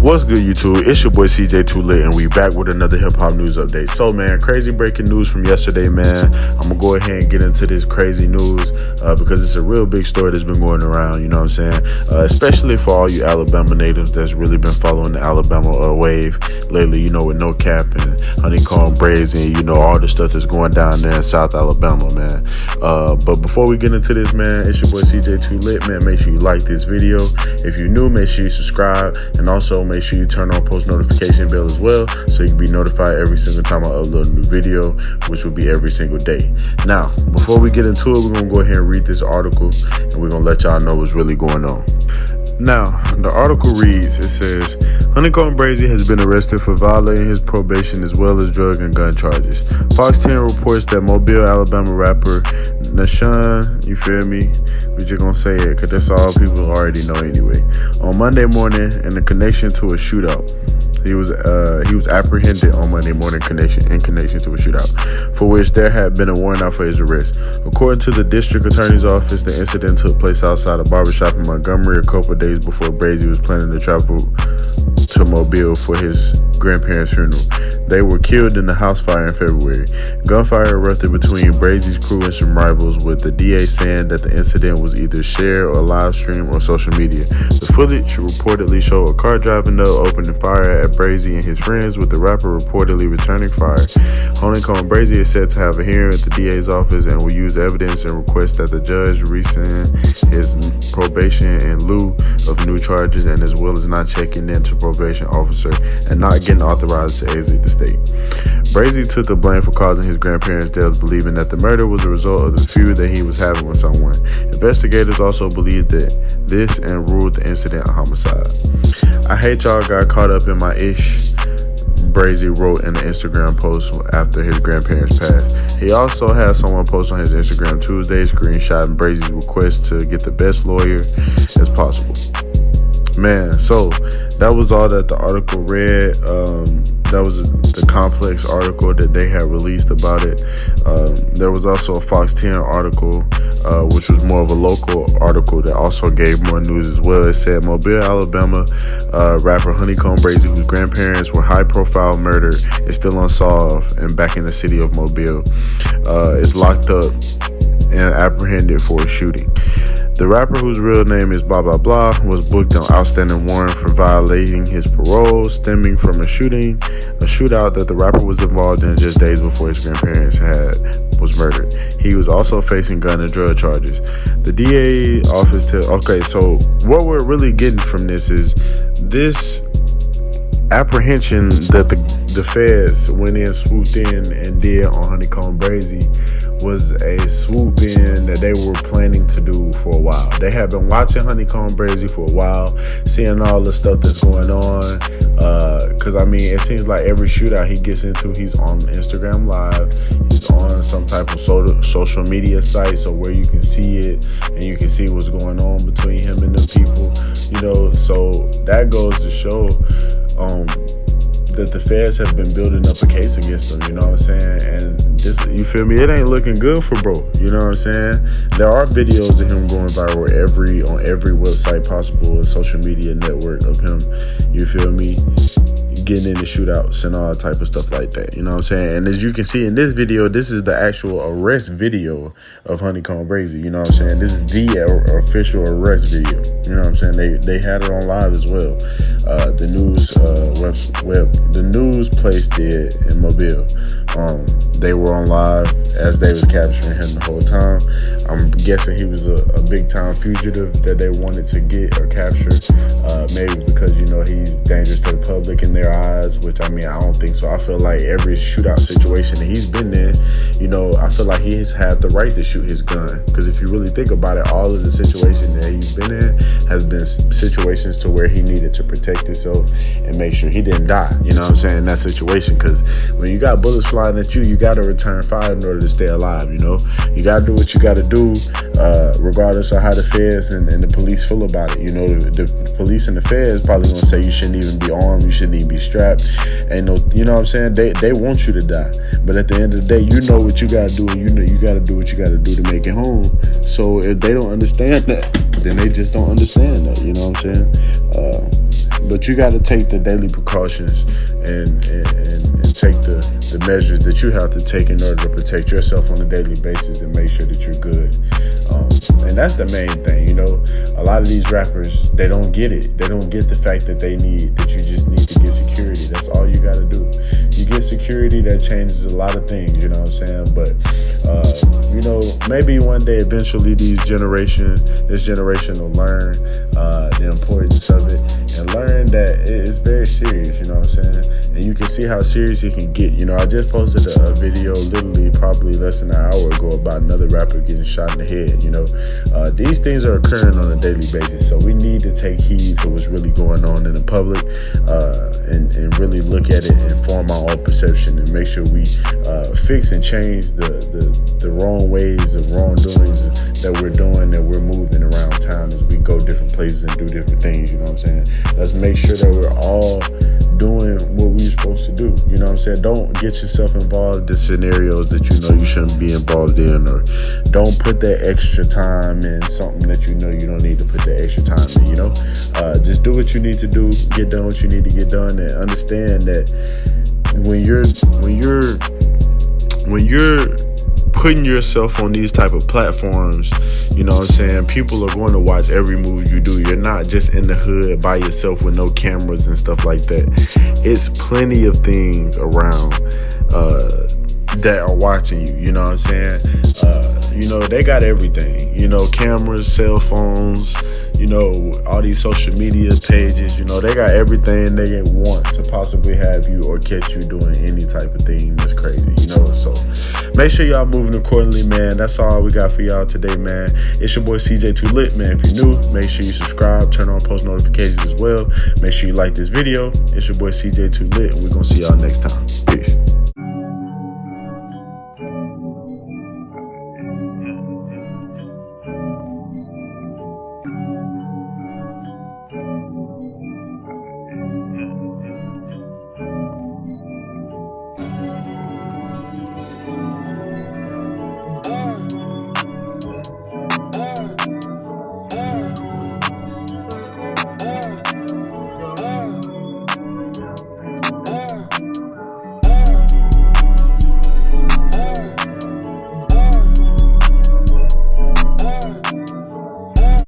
What's good, YouTube? It's your boy CJ Too Lit, and we back with another hip hop news update. So, man, crazy breaking news from yesterday, man. I'm gonna go ahead and get into this crazy news because it's a real big story that's been going around. You know what I'm saying? Especially for all you Alabama natives that's really been following the Alabama wave lately. You know, with No Cap and HoneyKomb Brazy, and you know all the stuff that's going down there in South Alabama, man. But before we get into this, man, it's your boy CJ Too Lit, man. Make sure you like this video. If you're new, make sure you subscribe, and also make sure you turn on post notification bell as well, so you can be notified every single time I upload a new video, which will be every single day. Now, before we get into it, we're gonna go ahead and read this article, and we're gonna let y'all know what's really going on. Now, the article reads, it says, HoneyKomb Brazy has been arrested for violating his probation as well as drug and gun charges. Fox 10 reports that Mobil Alabama rapper Nashon, you feel me? We just gonna say it because that's all people already know anyway. On Monday morning, in a connection to a shootout, he was apprehended on Monday morning in connection to a shootout, for which there had been a warrant out for his arrest. According to the district attorney's office, the incident took place outside a barbershop in Montgomery a couple of days before Brazy was planning to travel to Mobile for his grandparents' funeral. They were killed in a house fire in February. Gunfire erupted between Brazy's crew and some rivals, with the DA saying that the incident was either shared or live streamed on social media. The footage reportedly showed a car driving up, opening fire at Brazy and his friends, with the rapper reportedly returning fire. HoneyKomb Brazy is set to have a hearing at the DA's office and will use evidence and request that the judge rescind his probation in lieu of new charges, and as well as not checking into probation officer and not getting authorized to exit the state. Brazy took the blame for causing his grandparents' deaths, believing that the murder was a result of the feud that he was having with someone. Investigators also believed that this and ruled the incident a homicide. I hate y'all got caught up in my ish, Brazy wrote in an Instagram post after his grandparents passed. He also had someone post on his Instagram Tuesday screenshotting Brazy's request to get the best lawyer as possible. Man, so that was all that the article read. That was the complex article that they had released about it. There was also a Fox 10 article, which was more of a local article that also gave more news as well. It said Mobil Alabama rapper HoneyKomb Brazy, whose grandparents were high-profile murdered, is still unsolved and back in the city of Mobile. Is locked up and apprehended for a shooting. The rapper, whose real name is blah blah blah, was booked on outstanding warrant for violating his parole stemming from a shootout that the rapper was involved in just days before his grandparents was murdered. He was also facing gun and drug charges. The DA office okay, so what we're really getting from this is this apprehension that the feds went in, swooped in and did on HoneyKomb Brazy was a swoop in that they were planning to do for a while. They have been watching HoneyKomb Brazy for a while, seeing all the stuff that's going on. Because I mean, it seems like every shootout he gets into, he's on Instagram Live, he's on some type of social media site, so where you can see it and you can see what's going on between him and the people. You know, so that goes to show that the feds have been building up a case against him, you know what I'm saying? And this, you feel me, it ain't looking good for bro, you know what I'm saying? There are videos of him going viral on every website possible and social media network of him, you feel me, getting into shootouts and all type of stuff like that, you know what I'm saying? And as you can see in this video, this is the actual arrest video of HoneyKomb Brazy, you know what I'm saying? This is the official arrest video, you know what I'm saying? They had it on live as well. The news place did in Mobile. They were on live as they was capturing him the whole time. I'm guessing he was a big time fugitive that they wanted to get or capture. Maybe because, you know, he's dangerous to the public in their eyes, which I mean, I don't think so. I feel like every shootout situation that he's been in, you know, I feel like he has had the right to shoot his gun. Because if you really think about it, all of the situations that he's been in has been situations to where he needed to protect himself and make sure he didn't die, you know what I'm saying, in that situation. Because when you got bullets flying at you, you got to return fire in order to stay alive, you know. You got to do what you got to do, regardless of how the feds and the police feel about it. You know, the police and the feds probably gonna say you shouldn't even be armed, you shouldn't even be strapped. Ain't no, you know what I'm saying? They want you to die, but at the end of the day, you know what you gotta do, and you know you gotta do what you gotta do to make it home. So if they don't understand that, then they just don't understand that. You know what I'm saying? But you got to take the daily precautions and take the measures that you have to take in order to protect yourself on a daily basis and make sure that you're good. And that's the main thing, you know. A lot of these rappers, they don't get it. They don't get the fact that you just need to get security. That's all you got to do. You get security, that changes a lot of things, you know what I'm saying? But, you know, maybe one day eventually this generation will learn the importance of it and learn that it's very serious, you know what I'm saying? And you can see how serious it can get. You know, I just posted a video literally probably less than an hour ago about another rapper getting shot in the head, you know. These things are occurring on a daily basis, so we need to take heed to what's really going on in the public and really look at it and form our own perception and make sure we fix and change the wrong ways of wrongdoings that we're doing, that we're moving around town as we go different places and do different things, you know what I'm saying? Let's make sure that we're all doing what we're supposed to do, you know what I'm saying? Don't get yourself involved in scenarios that you know you shouldn't be involved in, or don't put that extra time in something that you know you don't need to put that extra time in, you know? Just do what you need to do, get done what you need to get done, and understand that when you're putting yourself on these type of platforms, you know what I'm saying, people are going to watch every move you do. You're not just in the hood by yourself with no cameras and stuff like that. It's plenty of things around that are watching you, you know what I'm saying? You know, they got everything, you know, cameras, cell phones, you know, all these social media pages, you know, they got everything they want to possibly have you or catch you doing any type of thing that's crazy, you know. So make sure y'all moving accordingly, man. That's all we got for y'all today, man. It's your boy CJ Too Lit, man. If you're new, make sure you subscribe, turn on post notifications as well. Make sure you like this video. It's your boy CJ Too Lit, and we're gonna see y'all next time. Peace.